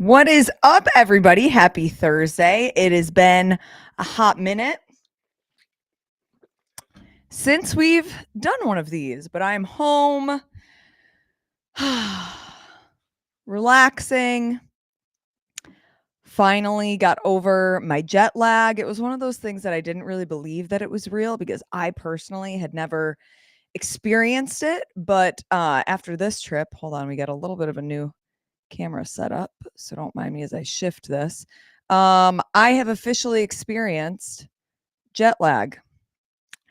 What is up, everybody? Happy Thursday. It has been a hot minute since we've done one of these, but I'm home, relaxing. Finally got over my jet lag. It was one of those things that I didn't really believe that it was real because I personally had never experienced it. But after this trip, hold on, we got a little bit of a new camera set up, so don't mind me as I shift this. I have officially experienced jet lag.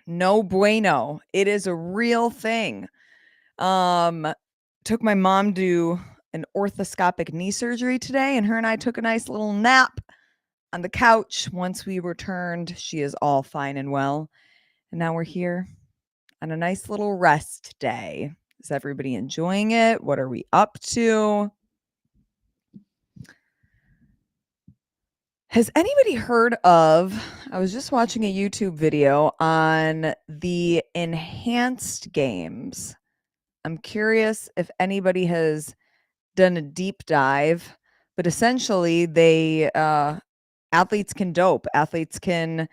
No bueno. It is a real thing. Took my mom to an orthoscopic knee surgery today, and her and I took a nice little nap on the couch. Once we returned, she is all fine and well. And now we're here on a nice little rest day. Is everybody enjoying it? What are we up to? Has anybody heard of? I was just watching a YouTube video on the enhanced games. I'm curious if anybody has done a deep dive, but essentially athletes can dope. Athletes can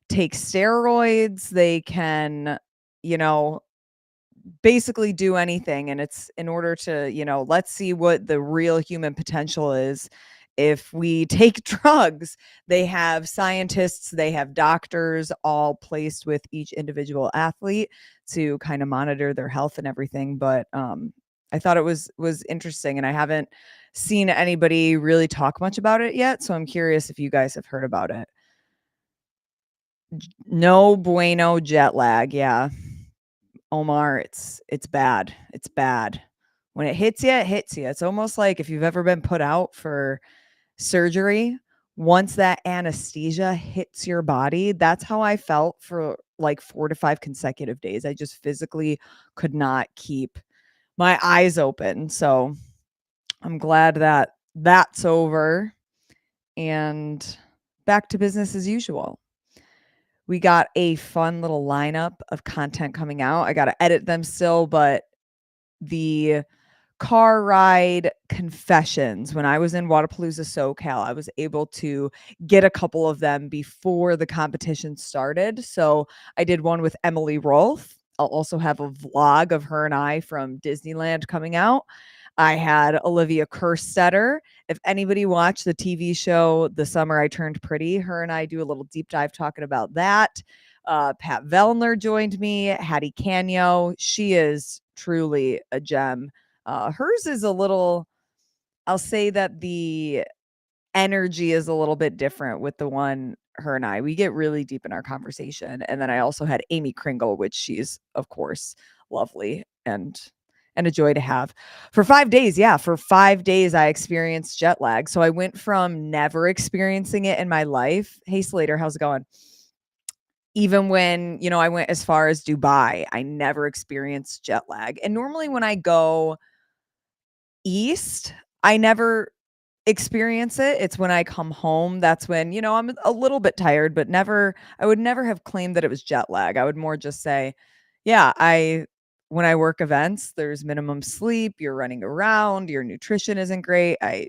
take steroids, they can, you know, basically do anything, and it's in order to, let's see what the real human potential is if we take drugs. They have scientists, they have doctors all placed with each individual athlete to kind of monitor their health and everything. But I thought it was interesting, and I haven't seen anybody really talk much about it yet, so I'm curious if you guys have heard about it. No bueno jet lag. Yeah, Omar, it's bad. It's bad. When it hits you, it hits you. It's almost like if you've ever been put out for surgery, once that anesthesia hits your body, that's how I felt for like 4 to 5 consecutive days. I just physically could not keep my eyes open. So, I'm glad that that's over and back to business as usual. We got a fun little lineup of content coming out. I got to edit them still, but the car ride confessions, when I was in Wadapalooza SoCal, I was able to get a couple of them before the competition started. So I did one with Emily Rolfe. I'll also have a vlog of her and I from Disneyland coming out. I had Olivia Kerstetter. If anybody watched the TV show The Summer I Turned Pretty, her and I do a little deep dive talking about that. Pat Vellner joined me. Hattie Canyo. She is truly a gem. Hers is a little, I'll say that the energy is a little bit different with the one, her and I. We get really deep in our conversation. And then I also had Amy Kringle, which she's, of course, lovely and a joy to have. For 5 days, yeah, for 5 days I experienced jet lag. So I went from never experiencing it in my life. Hey Slater, how's it going? Even when, I went as far as Dubai, I never experienced jet lag. And normally when I go east, I never experience it. It's when I come home, that's when, I'm a little bit tired, but I would never have claimed that it was jet lag. I would more just say, yeah, when I work events, there's minimum sleep, you're running around, your nutrition isn't great. I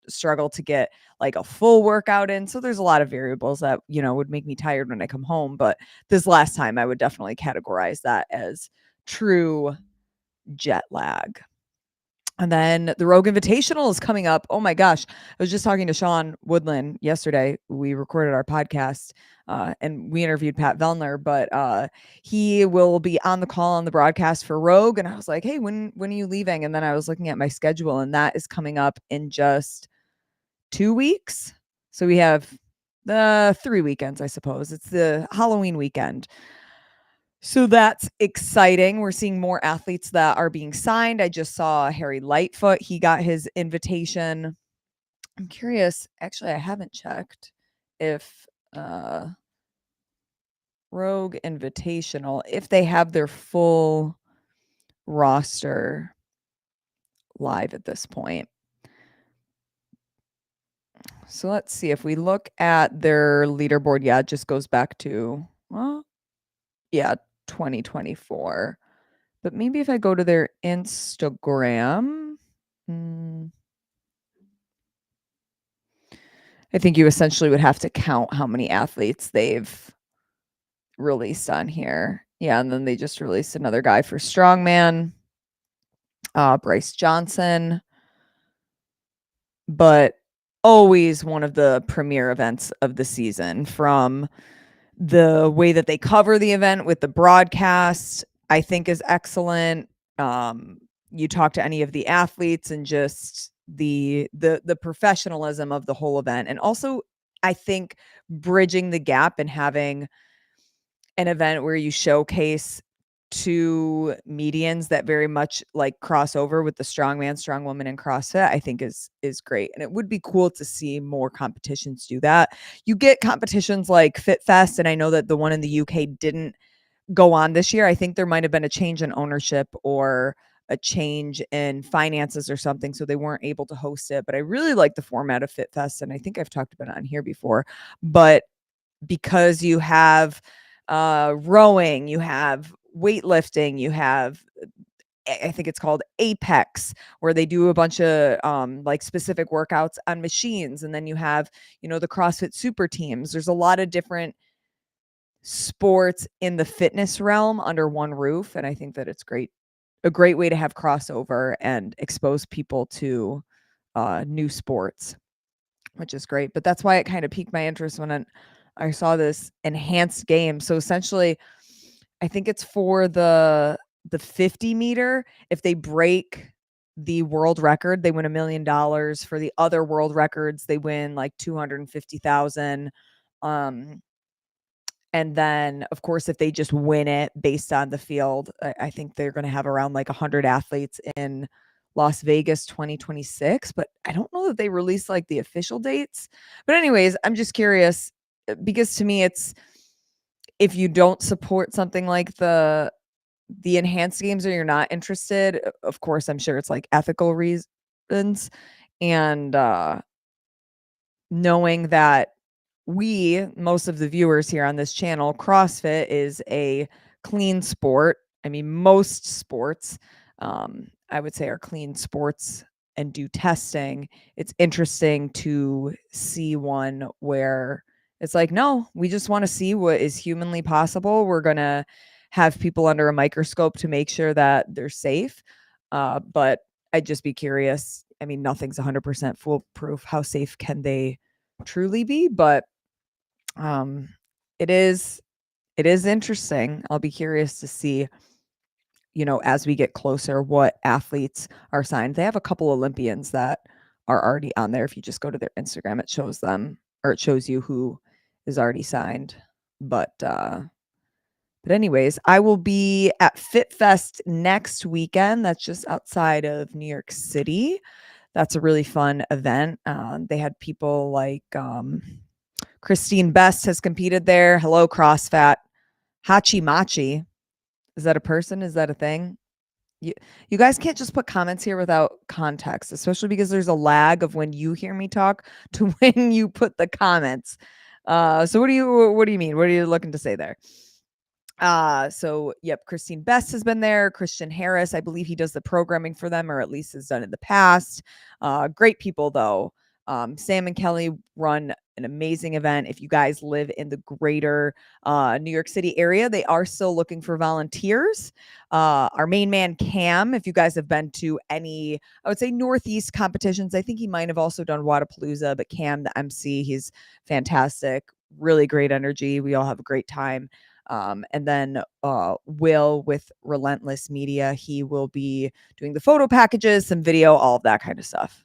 struggle to get like a full workout in. So there's a lot of variables that, would make me tired when I come home. But this last time, I would definitely categorize that as true jet lag. And then the Rogue Invitational is coming up. Oh my gosh. I was just talking to Sean Woodland yesterday. We recorded our podcast and we interviewed Pat Vellner, but he will be on the call on the broadcast for Rogue. And I was like, hey, when are you leaving? And then I was looking at my schedule, and that is coming up in just 2 weeks. So we have the 3 weekends, I suppose. It's the Halloween weekend. So that's exciting. We're seeing more athletes that are being signed. I just saw Harry Lightfoot. He got his invitation. I'm curious. Actually, I haven't checked if Rogue Invitational, if they have their full roster live at this point. So let's see. If we look at their leaderboard, yeah, it just goes back to, well, yeah, 2024. But maybe if I go to their Instagram, I think you essentially would have to count how many athletes they've released on here. Yeah, and then they just released another guy for strongman, Bryce Johnson, but always one of the premier events of the season, from the way that they cover the event with the broadcast, I think is excellent. You talk to any of the athletes and just the professionalism of the whole event, and also I think bridging the gap and having an event where you showcase two medians that very much like cross over with the strongman, strong woman, and CrossFit, I think is great. And it would be cool to see more competitions do that. You get competitions like Fit Fest, and I know that the one in the UK didn't go on this year. I think there might have been a change in ownership or a change in finances or something, so they weren't able to host it. But I really like the format of Fit Fest, and I think I've talked about it on here before. But because you have rowing, you have weightlifting, you have, I think it's called Apex, where they do a bunch of like specific workouts on machines, and then you have, you know, the CrossFit super teams. There's a lot of different sports in the fitness realm under one roof, and I think that it's a great way to have crossover and expose people to new sports, which is great. But that's why it kind of piqued my interest when I saw this enhanced game. So essentially, I think it's for the 50 meter. If they break the world record, they win $1 million. For the other world records, they win like 250,000. And then, of course, if they just win it based on the field, I think they're going to have around like 100 athletes in Las Vegas 2026. But I don't know that they released like the official dates. But anyways, I'm just curious, because to me, it's, if you don't support something like the enhanced games, or you're not interested, of course, I'm sure it's like ethical reasons. And knowing that most of the viewers here on this channel, CrossFit is a clean sport. I mean, most sports, I would say, are clean sports and do testing. It's interesting to see one where it's like, no, we just want to see what is humanly possible. We're going to have people under a microscope to make sure that they're safe. But I'd just be curious. I mean, nothing's 100% foolproof. How safe can they truly be? But um, it is interesting. I'll be curious to see, you know, as we get closer, what athletes are signed. They have a couple Olympians that are already on there. If you just go to their Instagram, it shows them, or it shows you who is already signed. But anyways, I will be at Fit Fest next weekend. That's just outside of New York City. That's a really fun event. They had people like Christine Best has competed there. Hello, CrossFat. Hachi Machi. Is that a person? Is that a thing? You guys can't just put comments here without context, especially because there's a lag of when you hear me talk to when you put the comments. So what do you mean? What are you looking to say there? So yep, Christine Best has been there. Christian Harris, I believe he does the programming for them, or at least has done in the past. Great people though. Sam and Kelly run an amazing event. If you guys live in the greater New York City area, they are still looking for volunteers. Our main man, Cam, if you guys have been to any, I would say, Northeast competitions, I think he might have also done Wadapalooza, but Cam, the MC, he's fantastic. Really great energy. We all have a great time. And then Will with Relentless Media, he will be doing the photo packages, some video, all of that kind of stuff.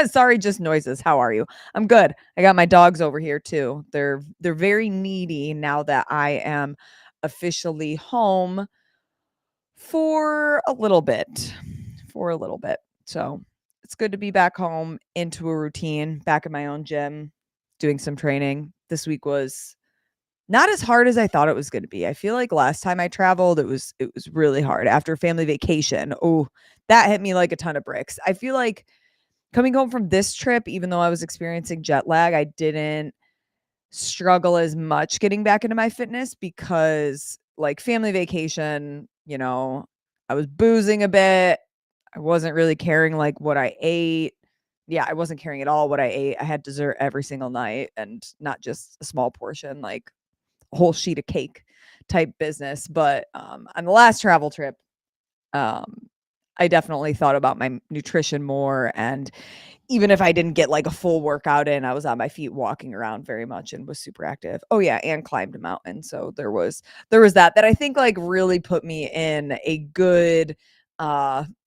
Sorry, just noises. How are you? I'm good. I got my dogs over here too. They're very needy now that I am officially home for a little bit. So it's good to be back home into a routine, back in my own gym, doing some training. This week was not as hard as I thought it was going to be. I feel like last time I traveled, it was really hard after family vacation. Oh, that hit me like a ton of bricks. I feel like coming home from this trip, even though I was experiencing jet lag, I didn't struggle as much getting back into my fitness, because like family vacation, you know, I was boozing a bit. I wasn't really caring like what I ate. yeah, I wasn't carrying at all what I ate. I had dessert every single night and not just a small portion, like a whole sheet of cake type business. But on the last travel trip, um, I definitely thought about my nutrition more. And even if I didn't get like a full workout in, I was on my feet walking around very much and was super active. Oh yeah, and climbed a mountain. So there was that I think like really put me in a good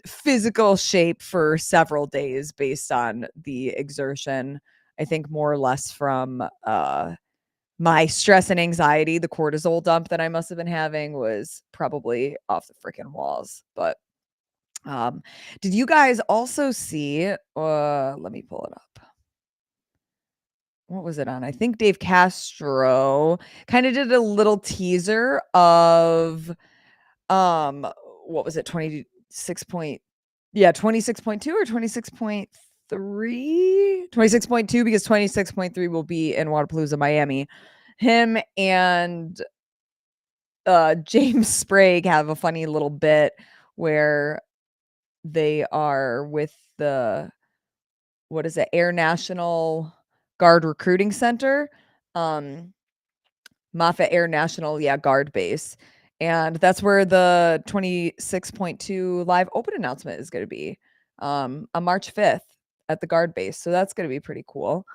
physical shape for several days based on the exertion. I think more or less from my stress and anxiety, the cortisol dump that I must have been having was probably off the freaking walls. But um, did you guys also see let me pull it up. What was it on? I think Dave Castro kind of did a little teaser of um what was it? 26 point yeah, 26.2 or 26.3? 26.2 because 26.3 will be in Wadapalooza, Miami. Him and James Sprague have a funny little bit where they are with the what is it? Air National Guard Recruiting Center. Um Moffett Air National, yeah, Guard Base. And that's where the 26.2 live open announcement is going to be on March 5th at the Guard Base. So that's going to be pretty cool.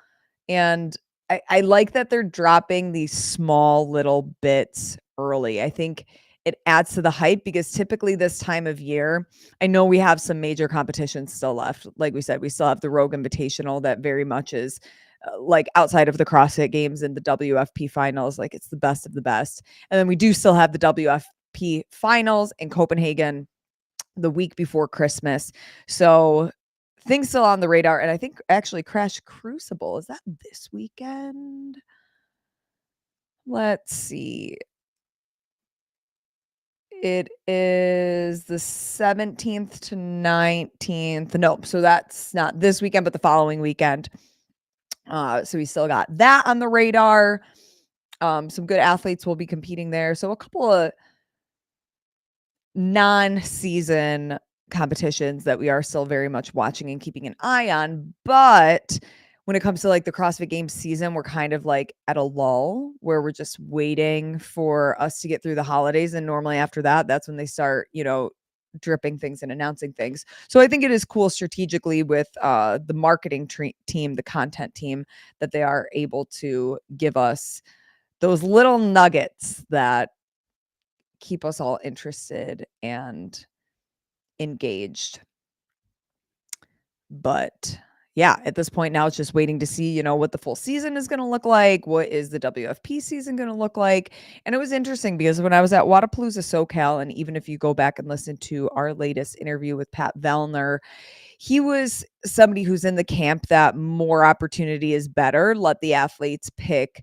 And I like that they're dropping these small little bits early. I think it adds to the hype because typically this time of year, I know we have some major competitions still left. Like we said, we still have the Rogue Invitational that very much is like outside of the CrossFit Games and the WFP finals, like it's the best of the best. And then we do still have the WFP finals in Copenhagen the week before Christmas. So things still on the radar. And I think actually Crash Crucible, is that this weekend? Let's see. It is the 17th to 19th. Nope. So that's not this weekend, but the following weekend. So we still got that on the radar. Some good athletes will be competing there. So a couple of non-season competitions that we are still very much watching and keeping an eye on. But when it comes to like the CrossFit Games season, we're kind of like at a lull where we're just waiting for us to get through the holidays. And normally after that, that's when they start, dripping things and announcing things. So I think it is cool strategically with the marketing team, the content team, that they are able to give us those little nuggets that keep us all interested and engaged. But yeah, at this point now it's just waiting to see, what the full season is going to look like. What is the WFP season going to look like? And it was interesting because when I was at Wadapalooza SoCal, and even if you go back and listen to our latest interview with Pat Vellner, he was somebody who's in the camp that more opportunity is better. Let the athletes pick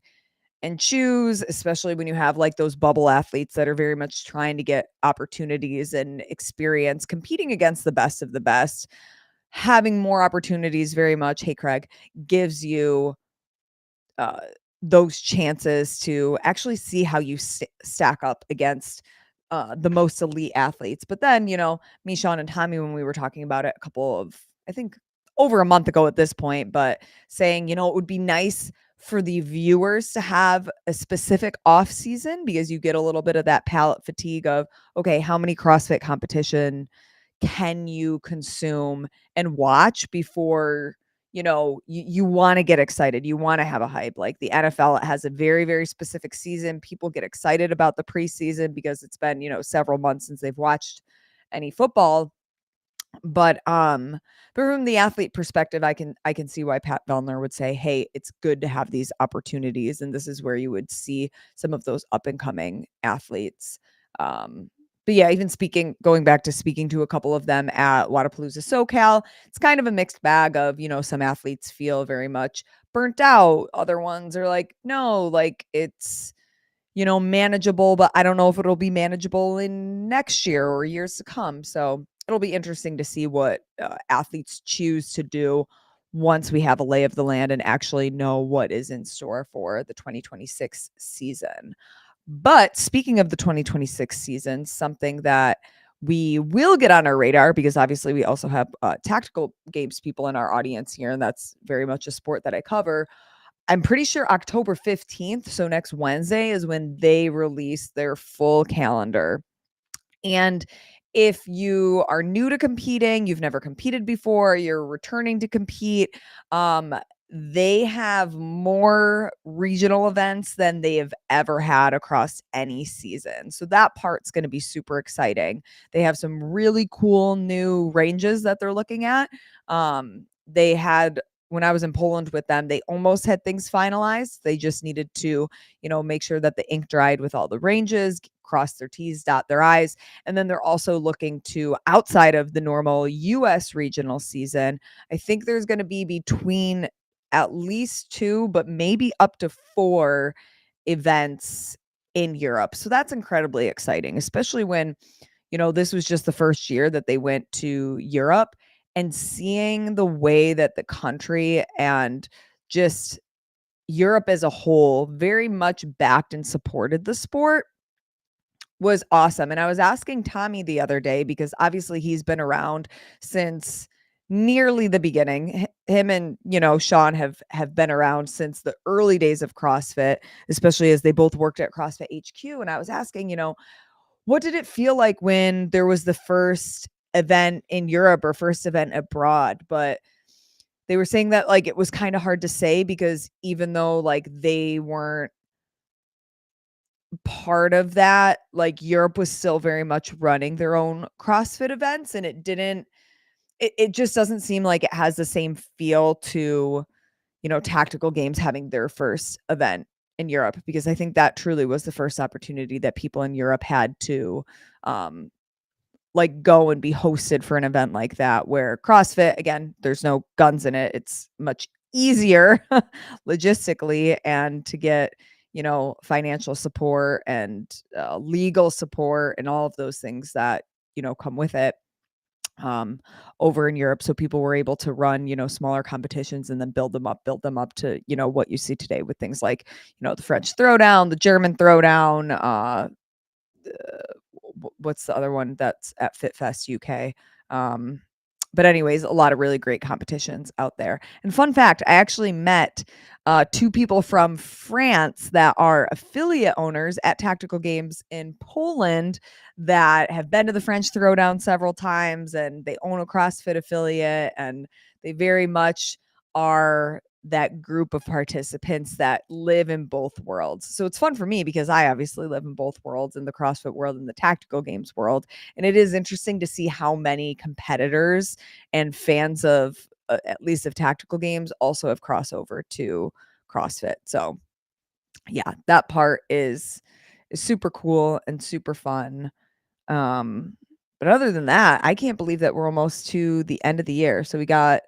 and choose, especially when you have like those bubble athletes that are very much trying to get opportunities and experience competing against the best of the best. Having more opportunities very much, hey Craig, gives you uh, those chances to actually see how you stack up against the most elite athletes. But then, me, Sean, and Tommy, when we were talking about it I think over a month ago at this point, but saying, it would be nice for the viewers to have a specific off season because you get a little bit of that palate fatigue of, okay, how many CrossFit competition can you consume and watch before you want to get excited, you want to have a hype. Like the NFL has a very, very specific season. People get excited about the preseason because it's been several months since they've watched any football. But from the athlete perspective, I can see why Pat Vellner would say, hey, it's good to have these opportunities, and this is where you would see some of those up and coming athletes. But yeah, even going back to speaking to a couple of them at Wadapalooza SoCal, it's kind of a mixed bag of, some athletes feel very much burnt out. Other ones are like, no, like it's, manageable, but I don't know if it'll be manageable in next year or years to come. So it'll be interesting to see what athletes choose to do once we have a lay of the land and actually know what is in store for the 2026 season. But speaking of the 2026 season, something that we will get on our radar because obviously we also have tactical games people in our audience here, and that's very much a sport that I cover. I'm pretty sure October 15th, so next Wednesday, is when they release their full calendar. And if you are new to competing, you've never competed before, you're returning to compete, they have more regional events than they have ever had across any season. So that part's going to be super exciting. They have some really cool new ranges that they're looking at. They had when I was in Poland with them, they almost had things finalized. They just needed to, make sure that the ink dried with all the ranges, cross their T's, dot their I's. And then they're also looking to, outside of the normal US regional season, I think there's going to be between at least 2, but maybe up to 4 events in Europe. So that's incredibly exciting, especially when, this was just the first year that they went to Europe, and seeing the way that the country and just Europe as a whole very much backed and supported the sport was awesome. And I was asking Tommy the other day because obviously he's been around since nearly the beginning. Him and, Sean have been around since the early days of CrossFit, especially as they both worked at CrossFit HQ. And I was asking, what did it feel like when there was the first event in Europe or first event abroad? But they were saying that like it was kind of hard to say because even though like they weren't part of that, like Europe was still very much running their own CrossFit events, and it just doesn't seem like it has the same feel to, tactical games having their first event in Europe, because I think that truly was the first opportunity that people in Europe had to like go and be hosted for an event like that, where CrossFit, again, there's no guns in it. It's much easier logistically, and to get, financial support and legal support and all of those things that, come with it over in Europe. So people were able to run, smaller competitions and then build them up to, what you see today with things like, the French Throwdown, the German Throwdown, what's the other one that's at FitFest UK? But anyways, a lot of really great competitions out there. And fun fact, I actually met 2 people from France that are affiliate owners at Tactical Games in Poland that have been to the French Throwdown several times, and they own a CrossFit affiliate, and they very much are that group of participants that live in both worlds. So it's fun for me because I obviously live in both worlds, in the CrossFit world and the tactical games world. And it is interesting to see how many competitors and fans of at least of tactical games also have crossover to CrossFit. So yeah, that part is super cool and super fun. But other than that, I can't believe that we're almost to the end of the year. So we got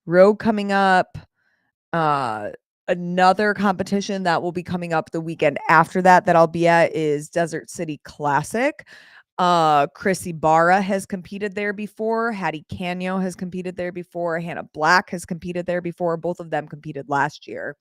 Rogue coming up. Another competition that will be coming up the weekend after that I'll be at is Desert City Classic. Chrissy Barra has competed there before. Hattie Canyo has competed there before. Hannah Black has competed there before. Both of them competed last year.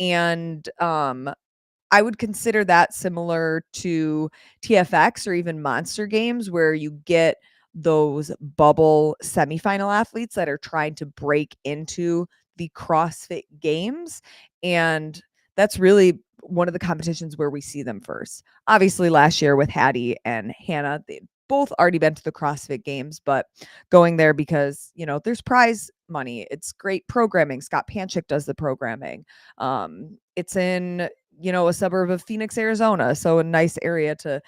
And I would consider that similar to TFX or even Monster Games, where you get those bubble semifinal athletes that are trying to break into the CrossFit Games. And that's really one of the competitions where we see them first. Obviously, last year with Hattie and Hannah, they both already been to the CrossFit Games, but going there because, there's prize money. It's great programming. Scott Panchik does the programming. It's in, a suburb of Phoenix, Arizona. So a nice area to,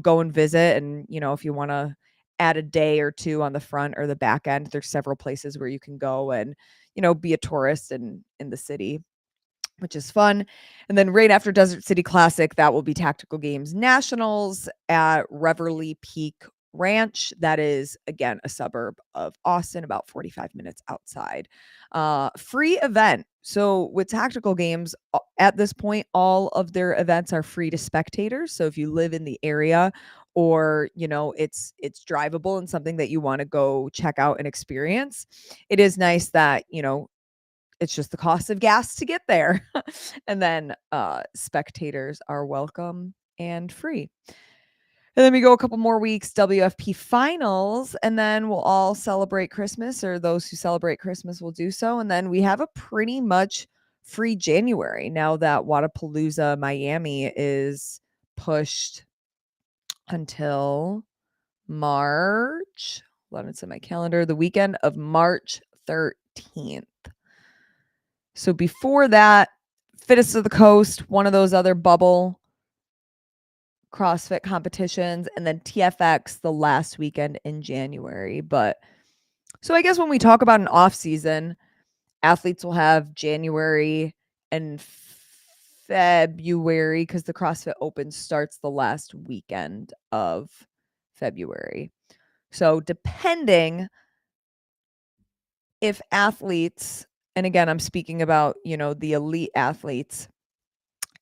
go and visit. And, if you want to add a day or 2 on the front or the back end, there's several places where you can go and, be a tourist in the city, which is fun. And then right after Desert City Classic, that will be Tactical Games Nationals at Reverly Peak Ranch. That is, again, a suburb of Austin, about 45 minutes outside. Free event. So with Tactical Games, at this point, all of their events are free to spectators. So if you live in the area, or it's drivable and something that you want to go check out and experience, it is nice that it's just the cost of gas to get there. And then spectators are welcome and free. And then we go a couple more weeks, WFP finals, and then we'll all celebrate Christmas, or those who celebrate Christmas will do so. And then we have a pretty much free January now that Wadapalooza Miami is pushed until March. Hold on, it's in my calendar. The weekend of March 13th. So before that, Fittest of the Coast, one of those other bubble CrossFit competitions, and then TFX the last weekend in January. But so I guess when we talk about an off season, athletes will have January and February because the CrossFit Open starts the last weekend of February. So depending if athletes, and again, I'm speaking about, the elite athletes,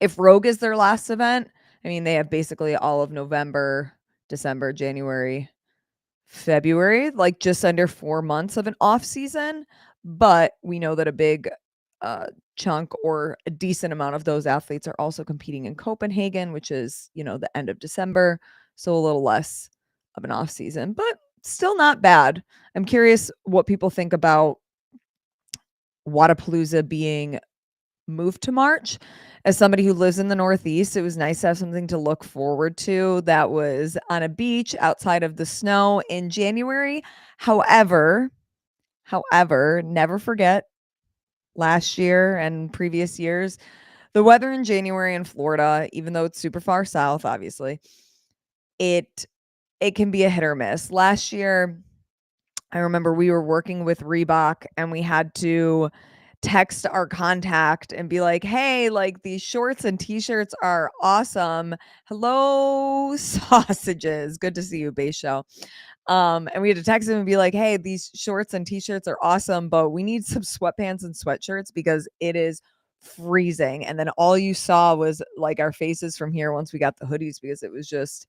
if Rogue is their last event, I mean, they have basically all of November, December, January, February, like just under 4 months of an off season. But we know that a big chunk or a decent amount of those athletes are also competing in Copenhagen, which is, the end of December. So a little less of an off season, but still not bad. I'm curious what people think about Wadapalooza being moved to March. As somebody who lives in the Northeast, it was nice to have something to look forward to that was on a beach outside of the snow in January. However, never forget last year and previous years, the weather in January in Florida, even though it's super far south, obviously, it can be a hit or miss. Last year, I remember we were working with Reebok and we had to text our contact and be like, "Hey, like these shorts and t-shirts are awesome. Hello, sausages. Good to see you, Base Show." And we had to text him and be like, "Hey, these shorts and t-shirts are awesome, but we need some sweatpants and sweatshirts because it is freezing." And then all you saw was like our faces from here once we got the hoodies because it was just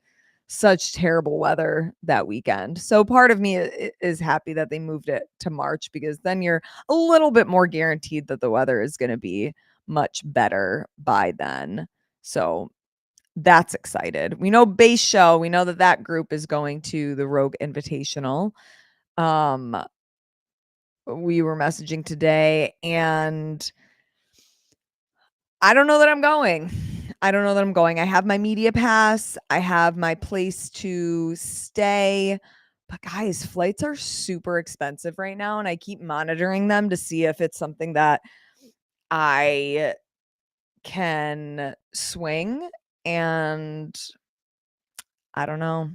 such terrible weather that weekend. So part of me is happy that they moved it to March because then you're a little bit more guaranteed that the weather is going to be much better by then. So that's excited. We know Base Show, we know that group is going to the Rogue Invitational. We were messaging today and I don't know that I'm going. I have my media pass. I have my place to stay. But guys, flights are super expensive right now. And I keep monitoring them to see if it's something that I can swing. And I don't know.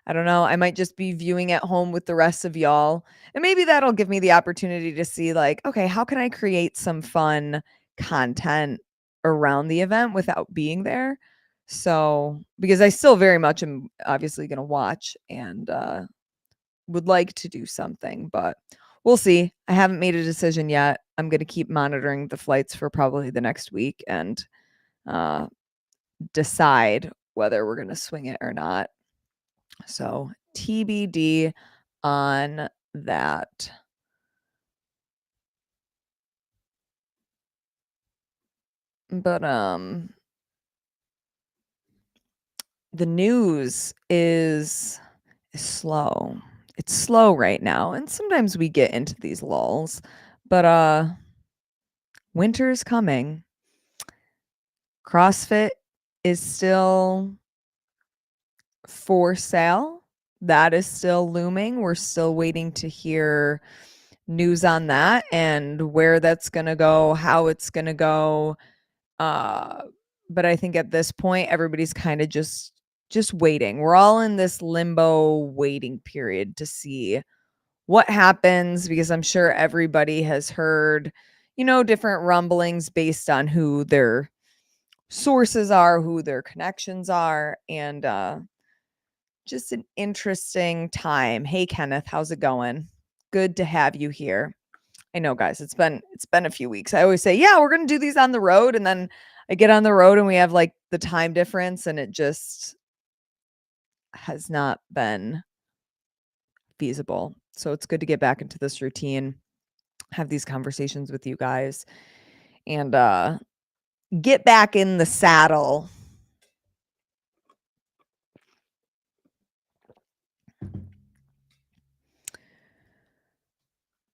I might just be viewing at home with the rest of y'all. And maybe that'll give me the opportunity to see, like, okay, how can I create some fun content around the event without being there? So, because I still very much am obviously going to watch and would like to do something, but we'll see. I haven't made a decision yet. I'm going to keep monitoring the flights for probably the next week and decide whether we're going to swing it or not. So TBD on that. But the news is slow. It's slow right now. And sometimes we get into these lulls. But winter's coming. CrossFit is still for sale. That is still looming. We're still waiting to hear news on that and where that's going to go, how it's going to go. But I think at this point, everybody's kind of just waiting. We're all in this limbo waiting period to see what happens because I'm sure everybody has heard, different rumblings based on who their sources are, who their connections are, and just an interesting time. Hey Kenneth, how's it going? Good to have you here. I know, guys, it's been a few weeks. I always say, yeah, we're going to do these on the road. And then I get on the road and we have like the time difference and it just has not been feasible. So it's good to get back into this routine, have these conversations with you guys and get back in the saddle.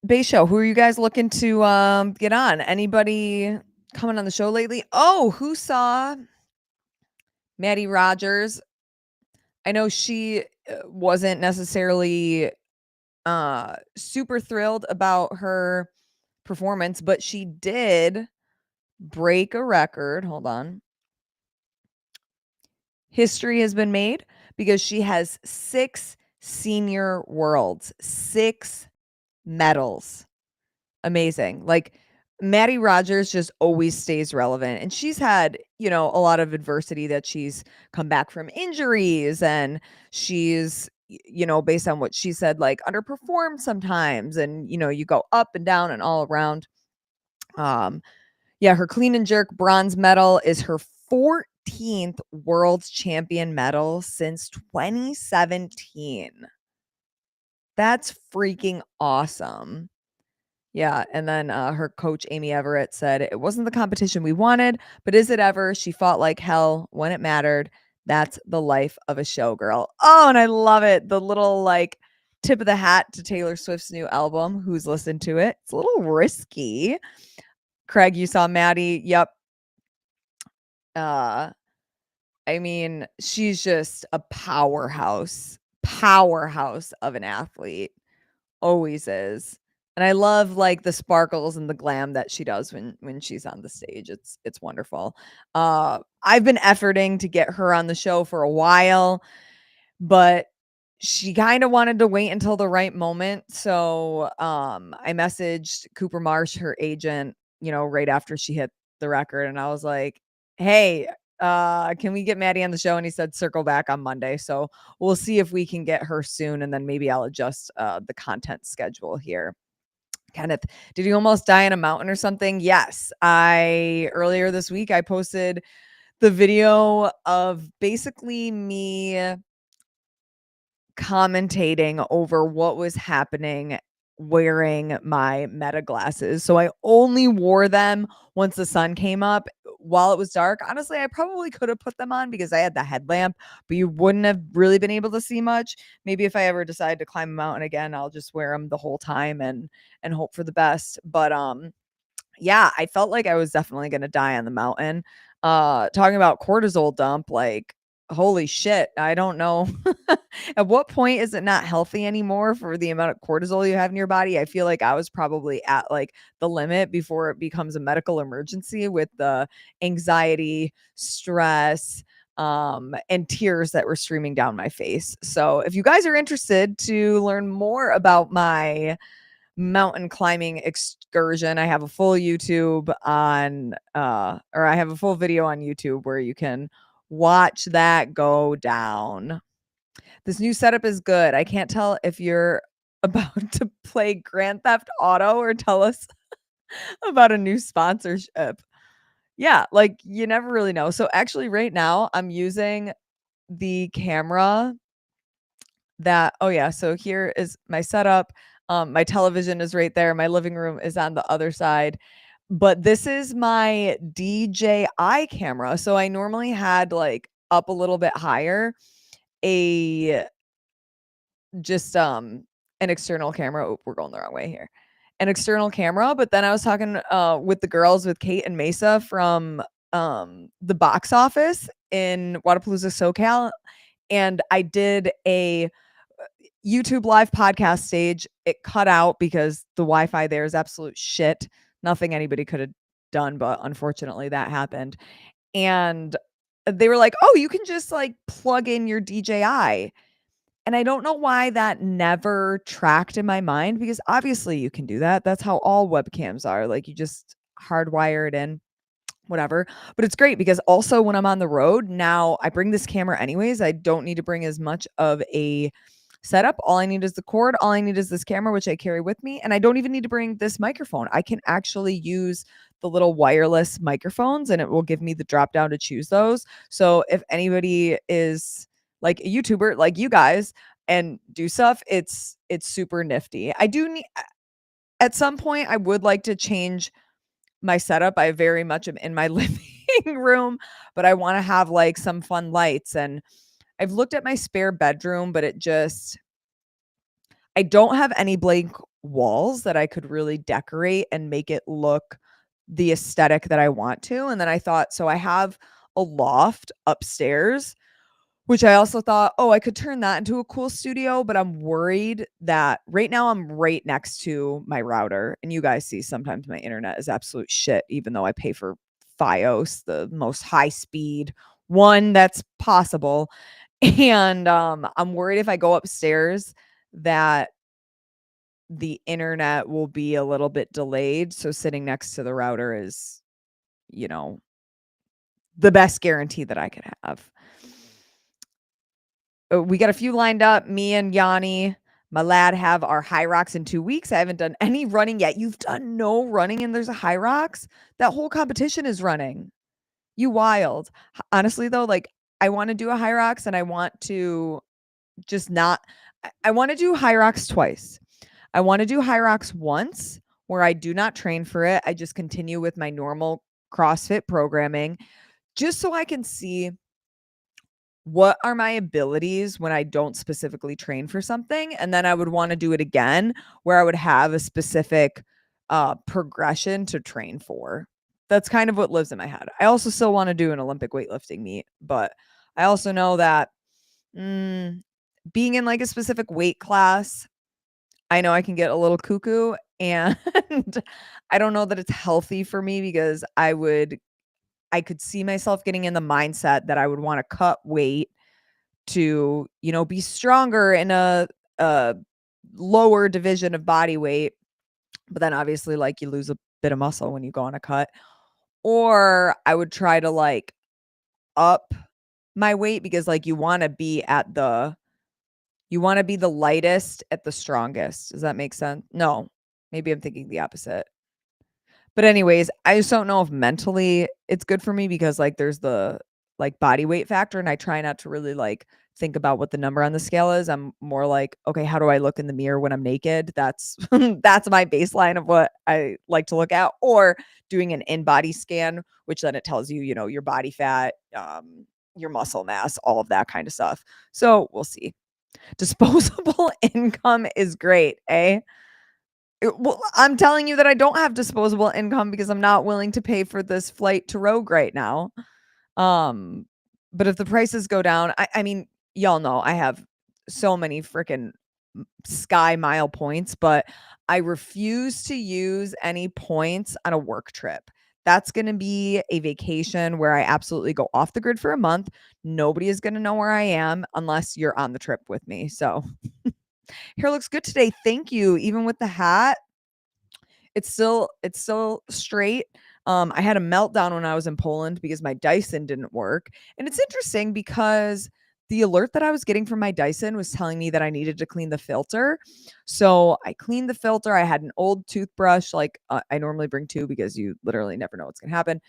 Base show. Who are you guys looking to get on? Anybody coming on the show lately? Oh, who saw Maddie Rogers? I know she wasn't necessarily super thrilled about her performance, but she did break a record. Hold on. History has been made because she has 6 senior worlds, 6 medals. Amazing. Like, Maddie Rogers just always stays relevant, and she's had, a lot of adversity that she's come back from injuries, and she's, based on what she said, like, underperformed sometimes, and, you go up and down and all around. Yeah, her clean and jerk bronze medal is her 14th world champion medal since 2017. That's freaking awesome. Yeah, and then, her coach, Amy Everett, said, "It wasn't the competition we wanted, but is it ever? She fought like hell when it mattered. That's the life of a showgirl." Oh, and I love it. The little, like, tip of the hat to Taylor Swift's new album. Who's listened to it? It's a little risky. Craig, you saw Maddie. Yep. Uh, I mean, she's just a powerhouse of an athlete. Always is. And I love, like, the sparkles and the glam that she does when she's on the stage. It's wonderful. I've been efforting to get her on the show for a while, but she kinda wanted to wait until the right moment. So, I messaged Cooper Marsh, her agent, right after she hit the record, and I was like, "Hey, can we get Maddie on the show?" And he said, "Circle back on Monday." So, we'll see if we can get her soon, and then maybe I'll adjust, the content schedule here. Kenneth, did you almost die in a mountain or something? Yes. Earlier this week, I posted the video of basically me commentating over what was happening wearing my Meta glasses. So I only wore them once the sun came up while it was dark. Honestly, I probably could have put them on because I had the headlamp, but you wouldn't have really been able to see much. Maybe if I ever decide to climb a mountain again, I'll just wear them the whole time and hope for the best. But yeah, I felt like I was definitely going to die on the mountain. Talking about cortisol dump, like, holy shit, I don't know. At what point is it not healthy anymore for the amount of cortisol you have in your body? I feel like I was probably at, like, the limit before it becomes a medical emergency with the anxiety, stress, and tears that were streaming down my face. So if you guys are interested to learn more about my mountain climbing excursion, I have a full YouTube on or I have a full video on YouTube where you can watch that go down. This new setup is good. I can't tell if you're about to play Grand Theft Auto or tell us about a new sponsorship. Yeah, like, you never really know. So actually right now I'm using the camera that oh yeah, so here is my setup. My television is right there. My living room is on the other side. But this is my DJI camera. So I normally had, like, up a little bit higher a just an external camera. Oh, we're going the wrong way here. An external camera, but then I was talking with the girls, with Kate and Mesa from the box office in Wadapalooza, SoCal, and I did a YouTube live podcast stage. It cut out because the Wi-Fi there is absolute shit. Nothing anybody could have done, but unfortunately that happened. And they were like, "Oh, you can just, like, plug in your DJI." And I don't know why that never tracked in my mind, because obviously you can do that. That's how all webcams are. Like, you just hardwire it in, whatever. But it's great because also when I'm on the road, now I bring this camera anyways. I don't need to bring as much of a setup. All I need is the cord. All I need is this camera, which I carry with me. And I don't even need to bring this microphone. I can actually use the little wireless microphones and it will give me the drop down to choose those. So if anybody is like a YouTuber like you guys and do stuff, it's super nifty. I do need at some point I would like to change my setup. I very much am in my living room, but I want to have, like, some fun lights. And I've looked at my spare bedroom, but I don't have any blank walls that I could really decorate and make it look the aesthetic that I want to. And then I thought, so I have a loft upstairs, which I also thought, oh, I could turn that into a cool studio, but I'm worried that right now I'm right next to my router. And you guys see sometimes my internet is absolute shit, even though I pay for Fios, the most high speed one that's possible. And I'm worried if I go upstairs that the internet will be a little bit delayed. So sitting next to the router is, you know, the best guarantee that I could have. We got a few lined up. Me and Yanni, my lad, have our high rocks in 2 weeks. I haven't done any running yet. You've done no running and there's a high rocks? That whole competition is running. You wild. Honestly, though, like I want to do a high rocks and I want to just not, I want to do high rocks twice. I want to do high rocks once where I do not train for it. I just continue with my normal CrossFit programming just so I can see what are my abilities when I don't specifically train for something. And then I would want to do it again where I would have a specific progression to train for. That's kind of what lives in my head. I also still want to do an Olympic weightlifting meet, but I also know that being in like a specific weight class, I know I can get a little cuckoo, and I don't know that it's healthy for me because I could see myself getting in the mindset that I would want to cut weight to, you know, be stronger in a lower division of body weight. But then obviously like you lose a bit of muscle when you go on a cut. Or I would try to like up my weight because like you want to be the lightest at the strongest. Does that make sense? No. Maybe I'm thinking the opposite. But anyways, I just don't know if mentally it's good for me because like there's the like body weight factor and I try not to really like think about what the number on the scale is. I'm more like, okay, how do I look in the mirror when I'm naked? That's that's my baseline of what I like to look at, or doing an in-body scan, which then it tells you, you know, your body fat, your muscle mass, all of that kind of stuff. So, we'll see. Disposable income is great, eh? Well, I'm telling you that I don't have disposable income because I'm not willing to pay for this flight to Rogue right now. Um, but if the prices go down, I mean, y'all know I have so many freaking Sky Mile points, but I refuse to use any points on a work trip. That's going to be a vacation where I absolutely go off the grid for a month. Nobody is going to know where I am unless you're on the trip with me. So, hair looks good today. Thank you. Even with the hat, it's still straight. I had a meltdown when I was in Poland because my Dyson didn't work. And it's interesting because the alert that I was getting from my Dyson was telling me that I needed to clean the filter. So I cleaned the filter. I had an old toothbrush, like I normally bring two because you literally never know what's going to happen.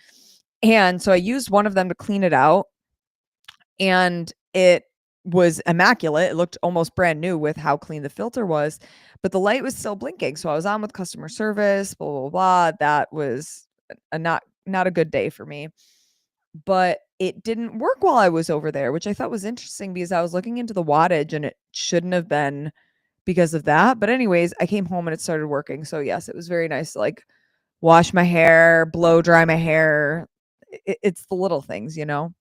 And so I used one of them to clean it out, and it was immaculate. It looked almost brand new with how clean the filter was, but the light was still blinking. So I was on with customer service, blah, blah, blah. That was a not a good day for me. But it didn't work while I was over there, which I thought was interesting because I was looking into the wattage and it shouldn't have been because of that. But anyways, I came home and it started working. So yes, it was very nice to like wash my hair, blow dry my hair. It's the little things, you know.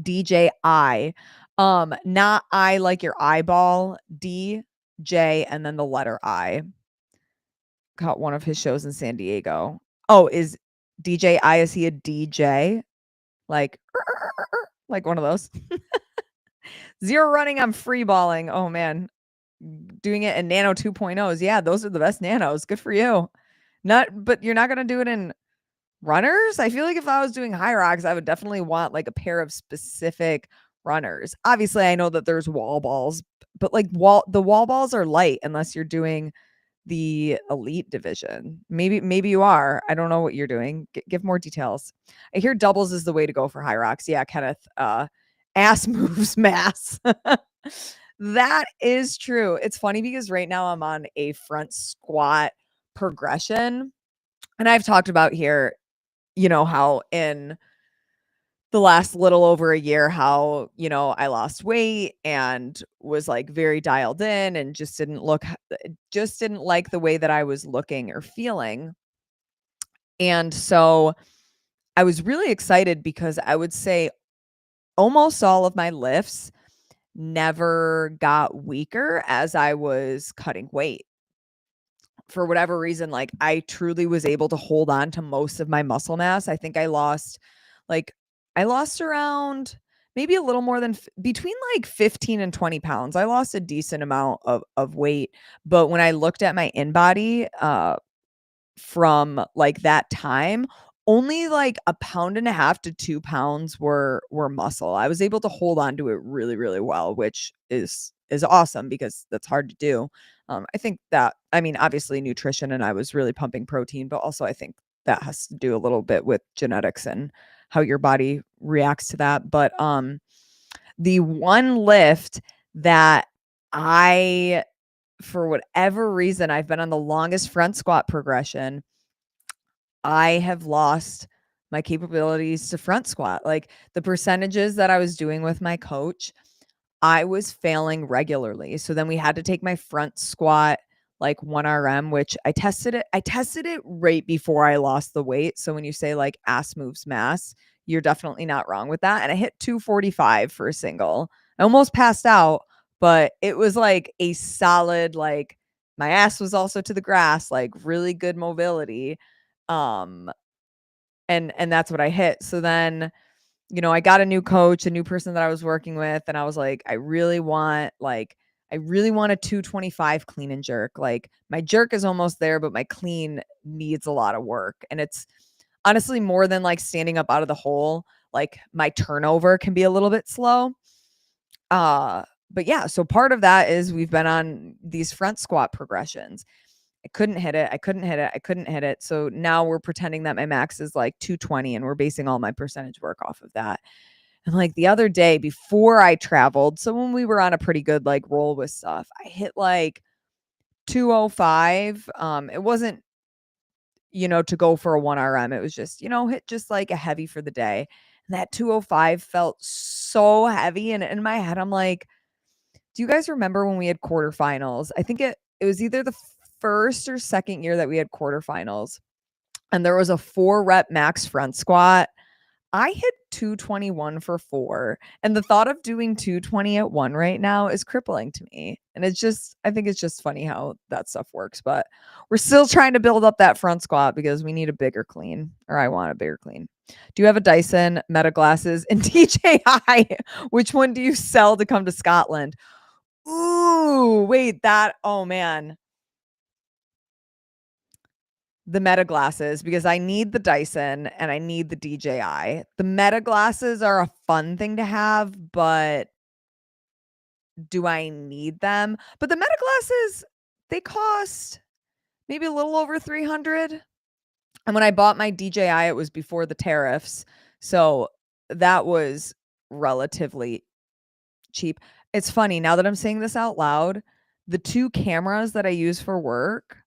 DJI. Not I like your eyeball, DJ, and then the letter I. Caught one of his shows in San Diego. Oh, is DJI, is he a DJ? Like, like one of those. Zero running, I'm free balling. Oh man. Doing it in Nano 2.0s. Yeah, those are the best nanos. Good for you. But you're not gonna do it in runners? I feel like if I was doing high rocks, I would definitely want like a pair of specific runners. Obviously, I know that there's wall balls, but like the wall balls are light unless you're doing the elite division. Maybe you are. I don't know what you're doing. Give more details. I hear doubles is the way to go for high rocks. Yeah, Kenneth. Ass moves mass. That is true. It's funny because right now I'm on a front squat progression. And I've talked about here, you know, how in the last little over a year how, I lost weight and was like very dialed in and just didn't like the way that I was looking or feeling. And so I was really excited because I would say almost all of my lifts never got weaker as I was cutting weight. For whatever reason, like I truly was able to hold on to most of my muscle mass. I think like I lost around maybe a little more than between like 15 and 20 pounds. I lost a decent amount of weight. But when I looked at my in body, from like that time, only like a pound and a half to 2 pounds were muscle. I was able to hold on to it really, really well, which is awesome because that's hard to do. I think that, I mean, obviously nutrition, and I was really pumping protein, but also I think that has to do a little bit with genetics and how your body reacts to that. But the one lift that I, for whatever reason, I've been on the longest front squat progression. I have lost my capabilities to front squat. Like the percentages that I was doing with my coach, I was failing regularly. So then we had to take my front squat like 1 RM, which I tested it right before I lost the weight. So when you say like ass moves mass, you're definitely not wrong with that. And I hit 245 for a single. I almost passed out, but it was like a solid, like my ass was also to the grass, like really good mobility. Um and that's what I hit. So then, I got a new coach, a new person that I was working with, and I was like, I really want a 225 clean and jerk. Like my jerk is almost there, but my clean needs a lot of work. And it's honestly more than like standing up out of the hole. Like my turnover can be a little bit slow. Uh but yeah, so part of that is we've been on these front squat progressions. I couldn't hit it. I couldn't hit it. I couldn't hit it. So now we're pretending that my max is like 220 and we're basing all my percentage work off of that. And like the other day before I traveled, so when we were on a pretty good like roll with stuff, I hit like 205. It wasn't, to go for a 1 RM. It was just, hit just like a heavy for the day. And that 205 felt so heavy. And in my head, I'm like, do you guys remember when we had quarterfinals? I think it was either the first or second year that we had quarterfinals, and there was a 4 rep max front squat. I hit 221 for 4, and the thought of doing 220 at 1 right now is crippling to me. And I think it's just funny how that stuff works, but we're still trying to build up that front squat because we need a bigger clean, or I want a bigger clean. Do you have a Dyson, Meta Glasses, and DJI? Which one do you sell to come to Scotland? Ooh, wait, oh man. The Meta Glasses, because I need the Dyson and I need the DJI. The Meta Glasses are a fun thing to have, but do I need them? But the Meta Glasses, they cost maybe a little over 300. And when I bought my DJI, it was before the tariffs. So that was relatively cheap. It's funny, now that I'm saying this out loud, the 2 cameras that I use for work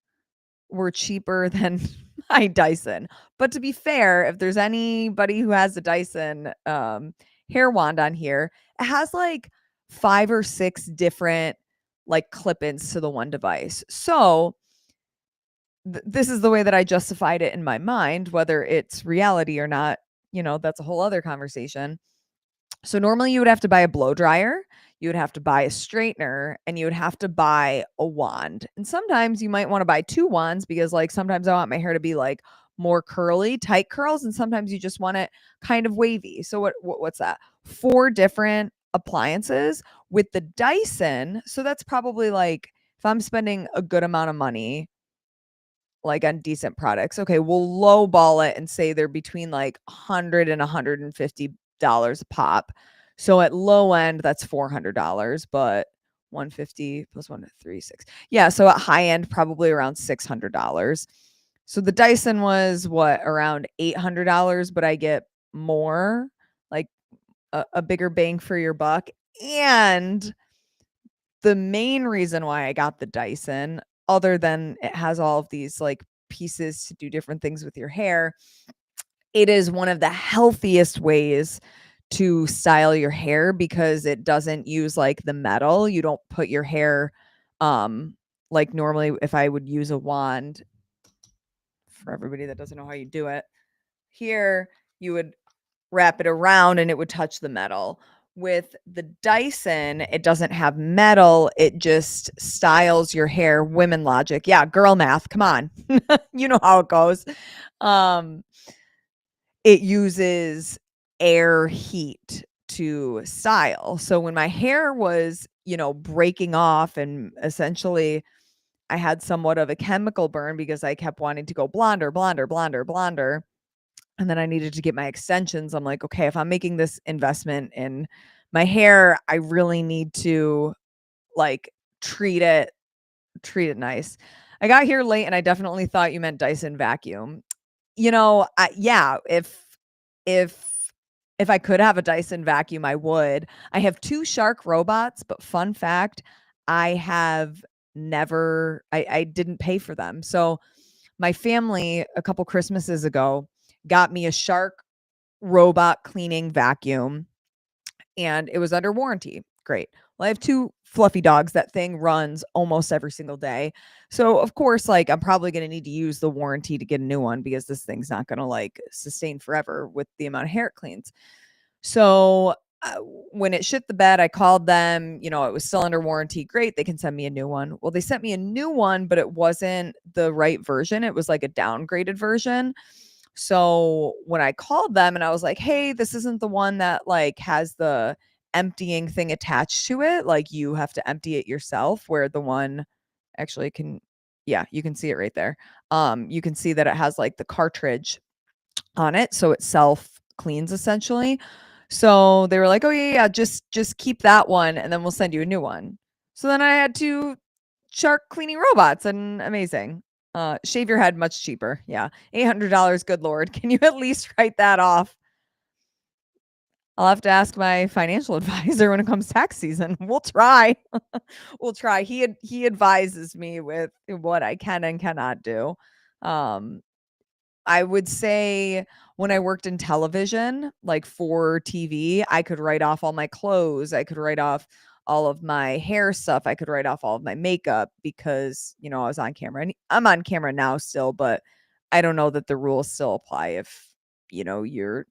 were cheaper than my Dyson. But to be fair, if there's anybody who has a Dyson hair wand on here, it has like 5 or 6 different like clip-ins to the one device. So this is the way that I justified it in my mind. Whether it's reality or not, that's a whole other conversation. So normally you would have to buy a blow dryer, you would have to buy a straightener, and you would have to buy a wand. And sometimes you might want to buy 2 wands because like sometimes I want my hair to be like more curly, tight curls, and sometimes you just want it kind of wavy. So what's that? 4 different appliances with the Dyson. So that's probably like, if I'm spending a good amount of money like on decent products, okay, we'll lowball it and say they're between like 100 and $150 a pop. So at low end, that's $400, but 150 plus 136. Yeah, so at high end, probably around $600. So the Dyson was what, around $800, but I get more, like a bigger bang for your buck. And the main reason why I got the Dyson, other than it has all of these like pieces to do different things with your hair, it is one of the healthiest ways to style your hair because it doesn't use like the metal. You don't put your hair like normally if I would use a wand, for everybody that doesn't know how you do it. Here, you would wrap it around and it would touch the metal. With the Dyson, it doesn't have metal. It just styles your hair. Women logic. Yeah, girl math. Come on. You know how it goes. Um, it uses air heat to style. So when my hair was, breaking off and essentially I had somewhat of a chemical burn because I kept wanting to go blonder, blonder, blonder, blonder. And then I needed to get my extensions. I'm like, okay, if I'm making this investment in my hair, I really need to like treat it nice. I got here late and I definitely thought you meant Dyson vacuum. Yeah, if if I could have a Dyson vacuum, I would. I have 2 Shark robots, but fun fact, I have never I didn't pay for them. So my family a couple Christmases ago got me a Shark robot cleaning vacuum and it was under warranty. Great. Well, I have 2 fluffy dogs. That thing runs almost every single day. So, of course, like I'm probably going to need to use the warranty to get a new one because this thing's not going to like sustain forever with the amount of hair it cleans. So, when it shit the bed, I called them, it was still under warranty. Great, they can send me a new one. Well, they sent me a new one, but it wasn't the right version. It was like a downgraded version. So when I called them and I was like, "Hey, this isn't the one that like has the emptying thing attached to it. Like you have to empty it yourself." Where the one actually can, yeah, you can see it right there. You can see that it has like the cartridge on it, so it self cleans essentially. So they were like, "Oh yeah, just keep that one, and then we'll send you a new one." So then I had 2 shark cleaning robots, and amazing. Shave your head much cheaper. Yeah, $800. Good lord, can you at least write that off? I'll have to ask my financial advisor when it comes tax season. We'll try. We'll try. He advises me with what I can and cannot do. Um, I would say when I worked in television, like for TV, I could write off all my clothes. I could write off all of my hair stuff. I could write off all of my makeup because, I was on camera. And I'm on camera now still, but I don't know that the rules still apply if, you're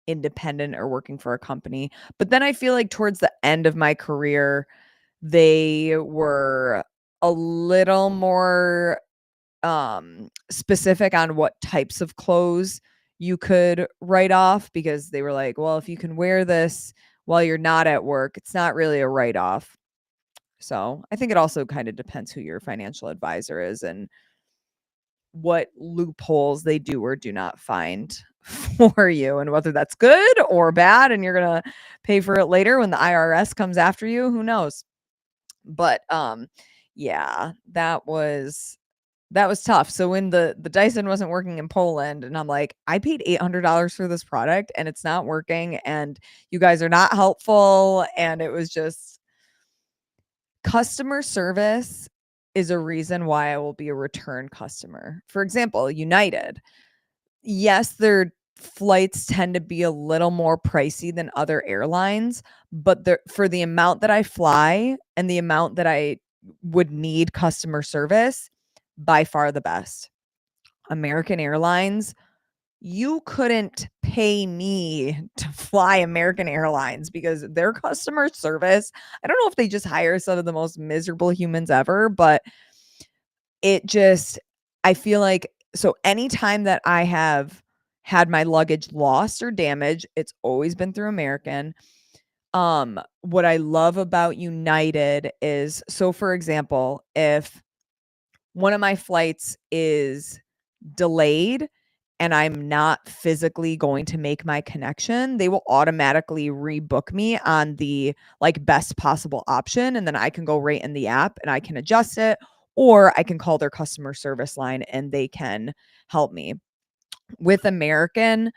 independent or working for a company. But then I feel like towards the end of my career, they were a little more specific on what types of clothes you could write off because they were like, well, if you can wear this while you're not at work, it's not really a write off. So I think it also kind of depends who your financial advisor is and what loopholes they do or do not find for you and whether that's good or bad and you're going to pay for it later when the IRS comes after you, who knows. But yeah, that was tough. So when the Dyson wasn't working in Poland and I'm like, I paid $800 for this product and it's not working and you guys are not helpful. And it was just customer service is a reason why I will be a return customer. For example, United. Yes, their flights tend to be a little more pricey than other airlines, but for the amount that I fly and the amount that I would need customer service, by far the best. American Airlines, you couldn't pay me to fly American Airlines because their customer service, I don't know if they just hire some of the most miserable humans ever, but it just, I feel like, so anytime that I have had my luggage lost or damaged, it's always been through American. What I love about United is, so for example, if one of my flights is delayed and I'm not physically going to make my connection, they will automatically rebook me on the like best possible option. And then I can go right in the app and I can adjust it, or I can call their customer service line and they can help me. With American,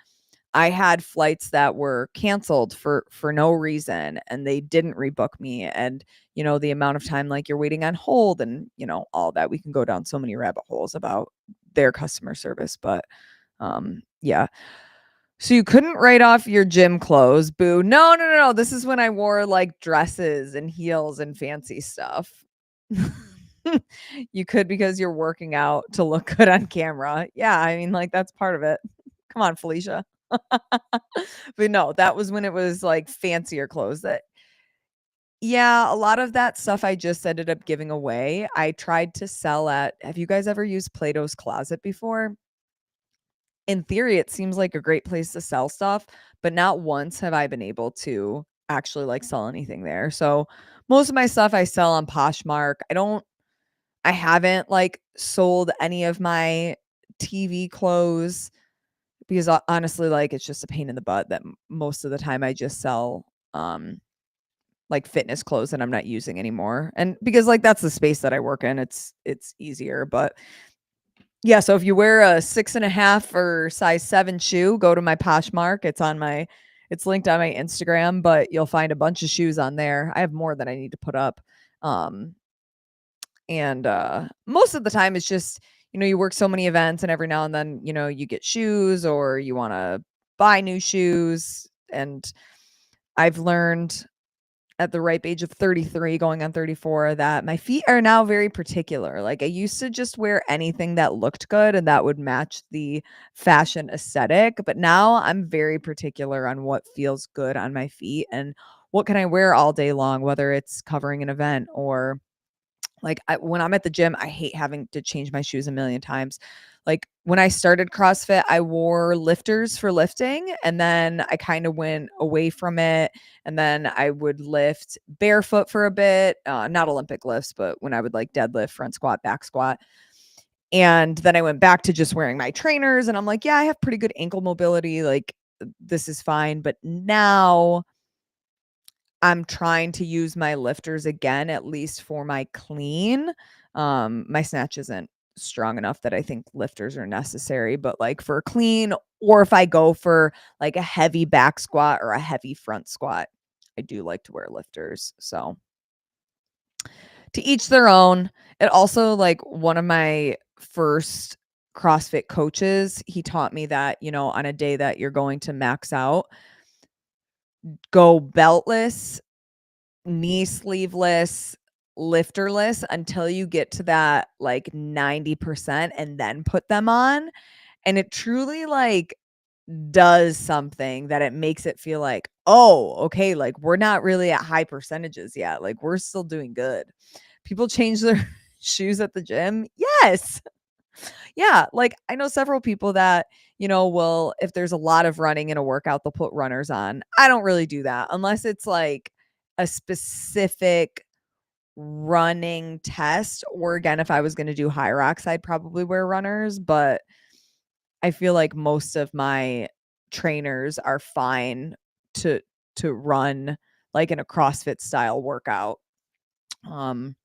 I had flights that were canceled for no reason and they didn't rebook me. And, the amount of time like you're waiting on hold and, all that. We can go down so many rabbit holes about their customer service. But yeah. So you couldn't write off your gym clothes. Boo. No, no, no, no. This is when I wore like dresses and heels and fancy stuff. You could because you're working out to look good on camera. Yeah, I mean, like that's part of it. Come on, Felicia. But no, that was when it was like fancier clothes that yeah, a lot of that stuff I just ended up giving away. I tried to sell at have you guys ever used Plato's Closet before? In theory, it seems like a great place to sell stuff, but not once have I been able to actually like sell anything there. So most of my stuff I sell on Poshmark. I haven't like sold any of my TV clothes because honestly, like it's just a pain in the butt that most of the time I just sell like fitness clothes that I'm not using anymore. And because like that's the space that I work in, it's easier. But yeah, so if you wear a 6.5 or size 7 shoe, go to my Poshmark. It's linked on my Instagram, but you'll find a bunch of shoes on there. I have more that I need to put up. Um, and most of the time it's just, you work so many events and every now and then, you get shoes or you want to buy new shoes. And I've learned at the ripe age of 33 going on 34 that my feet are now very particular. Like I used to just wear anything that looked good and that would match the fashion aesthetic, but now I'm very particular on what feels good on my feet and what can I wear all day long, whether it's covering an event or like when I'm at the gym, I hate having to change my shoes a million times. Like when I started CrossFit, I wore lifters for lifting and then I kind of went away from it. And then I would lift barefoot for a bit, not Olympic lifts, but when I would like deadlift, front squat, back squat. And then I went back to just wearing my trainers and I'm like, yeah, I have pretty good ankle mobility. Like this is fine. But now I'm trying to use my lifters again, at least for my clean. My snatch isn't strong enough that I think lifters are necessary, but like for clean, or if I go for like a heavy back squat or a heavy front squat, I do like to wear lifters. So to each their own. It also like one of my first CrossFit coaches, he taught me that, on a day that you're going to max out, go beltless, knee sleeveless, lifterless until you get to that like 90% and then put them on. And it truly like does something that it makes it feel like, oh, okay, like we're not really at high percentages yet. Like we're still doing good. People change their shoes at the gym. Yes. Yeah, like I know several people that, will if there's a lot of running in a workout, they'll put runners on. I don't really do that unless it's like a specific running test or again if I was going to do high rocks, I'd probably wear runners, but I feel like most of my trainers are fine to to run like in a CrossFit style workout. Um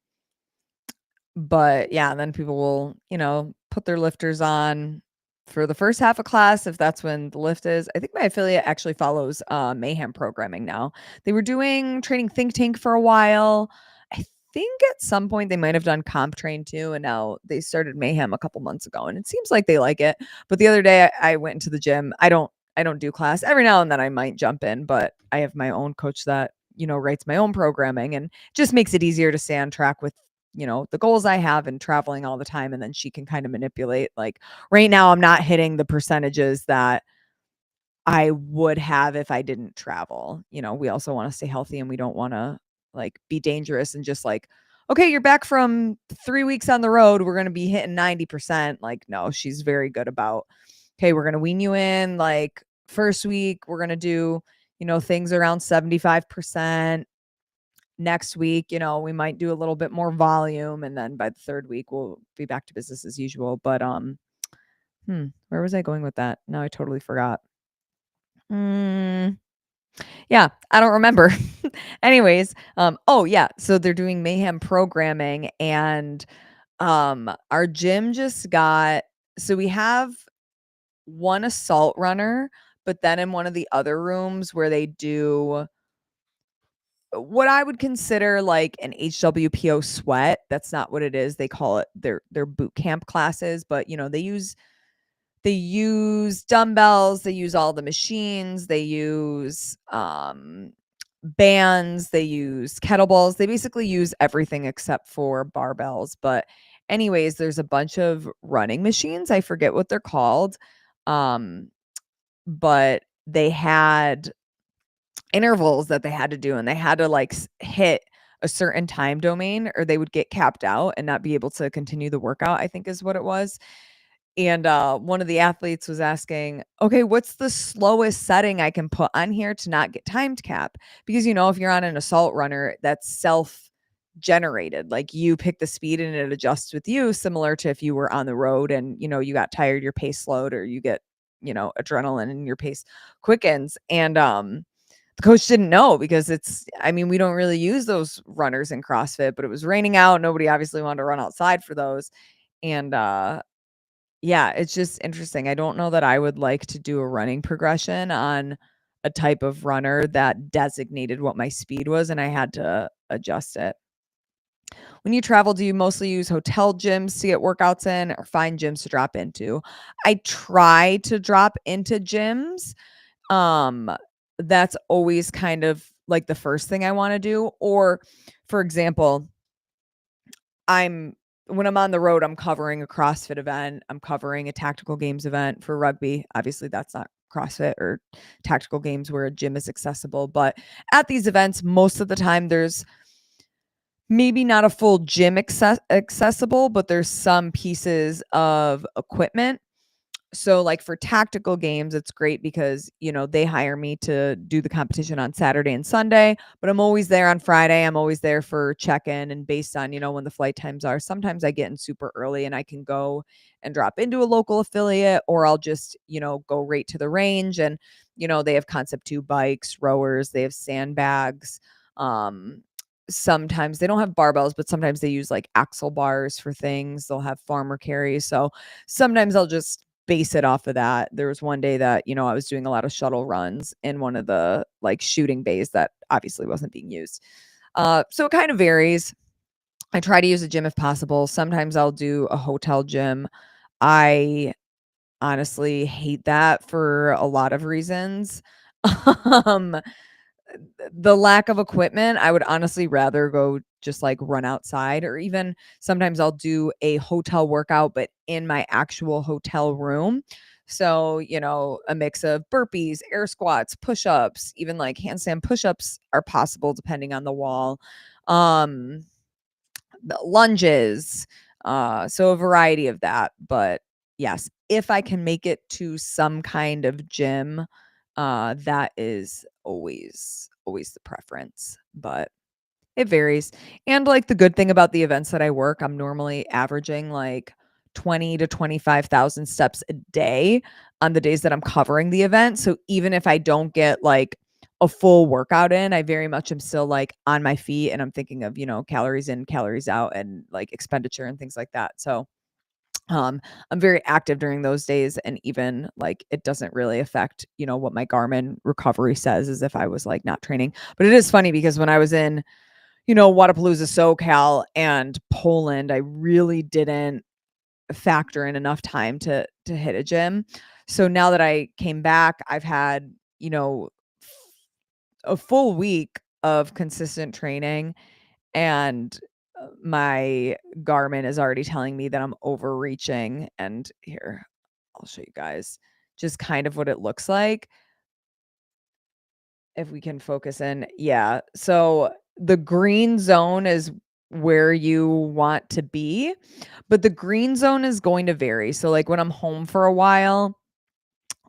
But yeah, and then people will, put their lifters on for the first half of class if that's when the lift is. I think my affiliate actually follows Mayhem programming now. They were doing training Think Tank for a while. I think at some point they might have done Comp Train too, and now they started Mayhem a couple months ago, and it seems like they like it. But the other day I went into the gym. I don't do class. Every now and then I might jump in, but I have my own coach that writes my own programming and just makes it easier to stay on track with the goals I have and traveling all the time. And then she can kind of manipulate. Like right now, I'm not hitting the percentages that I would have if I didn't travel. We also want to stay healthy and we don't want to like be dangerous and just like, okay, you're back from 3 weeks on the road. We're going to be hitting 90%. Like, no, she's very good about, okay, we're going to wean you in. Like, first week, we're going to do, things around 75%. Next week, we might do a little bit more volume. And then by the third week, we'll be back to business as usual. But, where was I going with that? Now I totally forgot. Yeah, I don't remember. Anyways, oh yeah, so they're doing Mayhem programming and our gym just got so we have one assault runner, but then in one of the other rooms where they do what I would consider like an HWPO sweat. That's not what it is. They call it their boot camp classes, but they use They use dumbbells, they use all the machines, they use bands, they use kettlebells. They basically use everything except for barbells. But anyways, there's a bunch of running machines. I forget what they're called. Um, but they had intervals that they had to do, and they had to like hit a certain time domain or they would get capped out and not be able to continue the workout, I think is what it was. And one of the athletes was asking, okay, what's the slowest setting I can put on here to not get timed cap? Because, if you're on an assault runner, that's self generated. Like you pick the speed and it adjusts with you, similar to if you were on the road and, you got tired, your pace slowed, or you get, adrenaline and your pace quickens. And the coach didn't know because we don't really use those runners in CrossFit, but it was raining out. Nobody obviously wanted to run outside for those. And yeah, it's just interesting. I don't know that I would like to do a running progression on a type of runner that designated what my speed was, and I had to adjust it. When you travel, do you mostly use hotel gyms to get workouts in or find gyms to drop into? I try to drop into gyms. Um, that's always kind of like the first thing I want to do. Or, for example, when I'm on the road, I'm covering a CrossFit event. I'm covering a tactical games event for rugby. Obviously, that's not CrossFit or tactical games where a gym is accessible. But at these events, most of the time, there's maybe not a full gym accessible, but there's some pieces of equipment. So like for tactical games, it's great because, they hire me to do the competition on Saturday and Sunday, but I'm always there on Friday. I'm always there for check-in, and based on, when the flight times are, sometimes I get in super early and I can go and drop into a local affiliate, or I'll just, go right to the range. And, they have Concept 2 bikes, rowers, they have sandbags. Sometimes they don't have barbells, but sometimes they use like axle bars for things. They'll have farmer carries. So sometimes I'll just base it off of that. There was one day that, I was doing a lot of shuttle runs in one of the like shooting bays that obviously wasn't being used. So it kind of varies. I try to use a gym if possible. Sometimes I'll do a hotel gym. I honestly hate that for a lot of reasons. um, the lack of equipment, I would honestly rather go just like run outside, or even sometimes I'll do a hotel workout, but in my actual hotel room. So, a mix of burpees, air squats, push-ups, even like handstand push-ups are possible depending on the wall. Um, the lunges, so a variety of that. But yes, if I can make it to some kind of gym, that is always the preference, but it varies. And like the good thing about the events that I work, I'm normally averaging like 20 to 25,000 steps a day on the days that I'm covering the event. So even if I don't get like a full workout in, I very much am still like on my feet, and I'm thinking of, calories in, calories out, and like expenditure and things like that. So I'm very active during those days, and even like it doesn't really affect, what my Garmin recovery says as if I was like not training. But it is funny because when I was in, Wadapalooza, SoCal and Poland, I really didn't factor in enough time to hit a gym. So now that I came back, I've had, a full week of consistent training, and my Garmin is already telling me that I'm overreaching. And here, I'll show you guys just kind of what it looks like. If we can focus in. Yeah. So the green zone is where you want to be, but the green zone is going to vary. So like when I'm home for a while,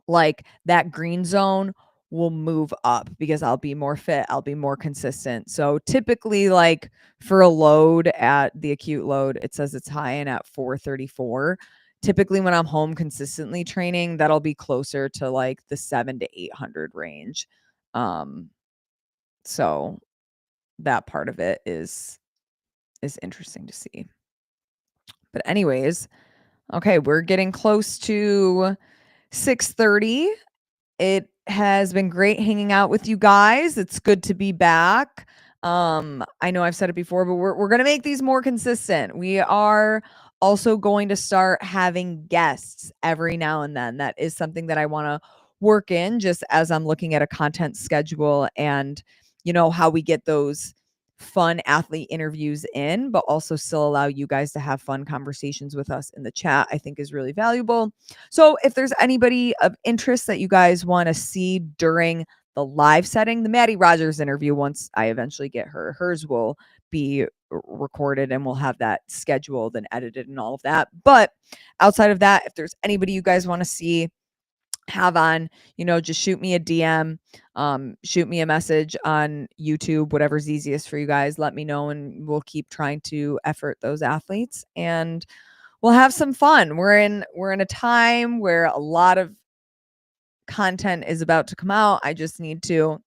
like that green zone will move up because I'll be more fit, I'll be more consistent. So typically like for a load at the acute load, it says it's high and at 434. Typically when I'm home consistently training, that'll be closer to like the 7 to 800 range. So that part of it is interesting to see. But anyways, okay, we're getting close to 6:30. It has been great hanging out with you guys. It's good to be back. I know I've said it before, but we're gonna make these more consistent. We are Also going to start having guests every now and then. That is something that I want to work in just as I'm looking at a content schedule and, how we get those fun athlete interviews in, but also still allow you guys to have fun conversations with us in the chat, I think is really valuable. So if there's anybody of interest that you guys want to see during the live setting, the Maddie Rogers interview, once I eventually get hers will be recorded and we'll have that scheduled and edited and all of that. But outside of that, if there's anybody you guys want to see, have on, just shoot me a DM, shoot me a message on YouTube, whatever's easiest for you guys. Let me know and we'll keep trying to effort those athletes and we'll have some fun. We're in a time where a lot of content is about to come out. I just need to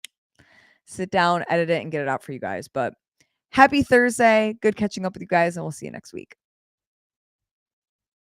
sit down, edit it, and get it out for you guys. But happy Thursday. Good catching up with you guys, and we'll see you next week.